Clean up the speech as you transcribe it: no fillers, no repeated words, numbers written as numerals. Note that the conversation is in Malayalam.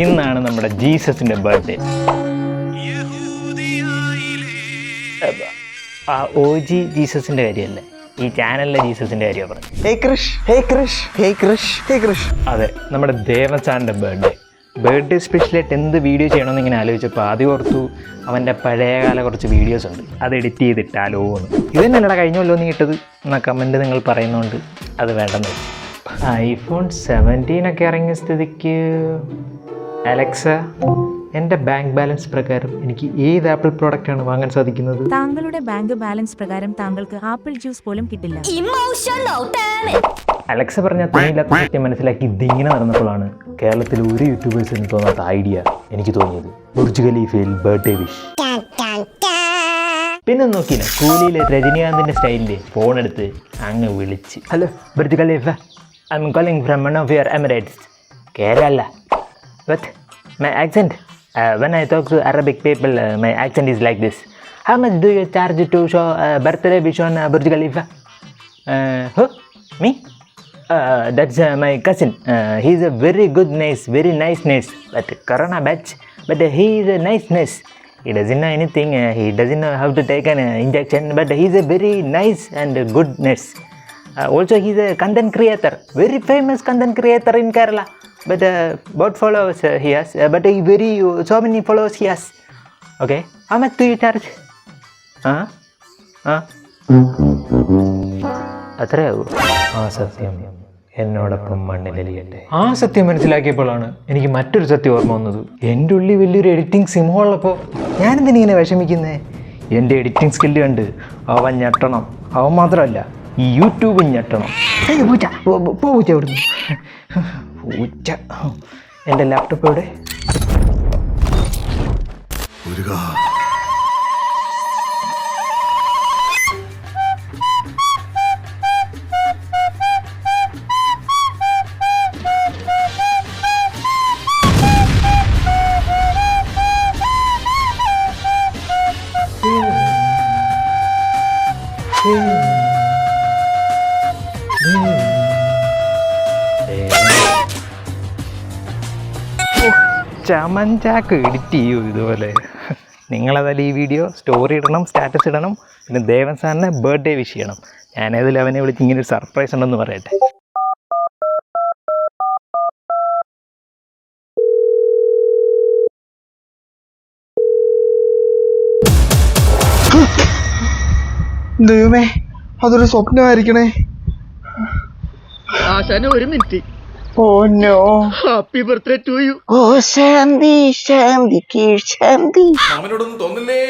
ഇന്നാണ് നമ്മുടെ ജീസസിന്റെ ബർത്ത്ഡേ. OG ജീസസിന്റെ കാര്യമല്ലേ, ഈ ചാനലിലെ ജീസസിന്റെ കാര്യമാണ് പറഞ്ഞത്. അതെ, നമ്മുടെ ദേവസാറിന്റെ ബർത്ത്ഡേ സ്പെഷ്യലായിട്ട് എന്ത് വീഡിയോ ചെയ്യണമെന്ന് ഇങ്ങനെ ആലോചിച്ചപ്പോൾ ആദ്യം ഓർത്തു അവൻ്റെ പഴയകാല കുറച്ച് വീഡിയോസ് ഉണ്ട്, അത് എഡിറ്റ് ചെയ്തിട്ടാലോ എന്ന്. ഇത് തന്നെയല്ലടാ കഴിഞ്ഞല്ലോ നീ ഇട്ടത് എന്നാ കമൻറ്റ് നിങ്ങൾ പറയുന്നതുകൊണ്ട് അത് വേണ്ടെന്ന് വെച്ചു. iPhone 17 ഇറങ്ങിയ സ്ഥിതിക്ക് അലക്സ, എൻ്റെ ബാങ്ക് ബാലൻസ് പ്രകാരം എനിക്ക് ഏത് ആപ്പിൾ പ്രോഡക്റ്റ് ആണ് വാങ്ങാൻ സാധിക്കുന്നത്? താങ്കളുടെ ബാങ്ക് ബാലൻസ് പ്രകാരം താങ്കൾക്ക് ആപ്പിൾ ജ്യൂസ് പോലും കിട്ടില്ല. അലക്സ പറഞ്ഞ തുണിയില്ലാത്ത സത്യം മനസ്സിലാക്കി ഇതിങ്ങനെ നടന്നപ്പോഴാണ് കേരളത്തിൽ ഒരു യൂട്യൂബേഴ്സിന് തോന്നാത്ത ഐഡിയ എനിക്ക് തോന്നിയത്. ബുർജ് ഖലീഫയിൽ ബർത്ത്ഡേ വിഷ്. പിന്നെ നോക്കിയില്ല, കൂലിയിലെ രജനീകാന്തിൻ്റെ സ്റ്റൈലിൽ ഫോൺ എടുത്ത് അങ്ങ് വിളിച്ച്, hello Burj Khalifa, I am calling from one of your Emirates, Kerala. But my accent, when I talk to Arabic people, my accent is like this. How much do you charge to show birthday wish on Burj Khalifa? Who? Me? That's my cousin. He's a very nice, but Corona batch. But he is a nice. He doesn't know anything. He doesn't know how to take an injection. But he's a very nice and good nurse. Also, he's a content creator, very famous content creator in Kerala. But what followers he has? But so many followers he has. Okay, how much do you charge? അത്രയാവൂ? ആ സത്യം എന്നോടൊപ്പം മണ്ണിലെലിയട്ടെ. ആ സത്യം മനസ്സിലാക്കിയപ്പോഴാണ് എനിക്ക് മറ്റൊരു സത്യം ഓർമ്മ വന്നത്. എൻ്റെ ഉള്ളിൽ വലിയൊരു എഡിറ്റിംഗ് സിംഹം ഉള്ളപ്പോൾ ഞാനെന്തിനിങ്ങനെ വിഷമിക്കുന്നേ? എൻ്റെ എഡിറ്റിംഗ് സ്കില്ല് കണ്ട് അവൻ ഞെട്ടണം. അവൻ മാത്രമല്ല, ഈ യൂട്യൂബും ഞെട്ടണം. പൂച്ച അവിടുന്ന് പൂച്ച. എൻ്റെ ലാപ്ടോപ്പ് എവിടെ? ചമഞ്ചാക്ക് എഡിറ്റ് ചെയ്യൂ ഇതുപോലെ. നിങ്ങളതല്ല ഈ വീഡിയോ സ്റ്റോറി ഇടണം, സ്റ്റാറ്റസ് ഇടണം, പിന്നെ ദേവൻ സാറിനെ ബർത്ത്ഡേ വിഷ് ചെയ്യണം. ഞാനേതിൽ അവനെ വിളിച്ച് ഇങ്ങനെ ഒരു സർപ്രൈസ് ഉണ്ടെന്ന് പറയട്ടെ. ദൈവമേ, അതൊരു സ്വപ്നമായിരിക്കണേ. ആശാനെ ഒരു minute. Oh no. Happy birthday to you. Oh, Shanti. അവനോടൊന്നും തോന്നില്ലേ?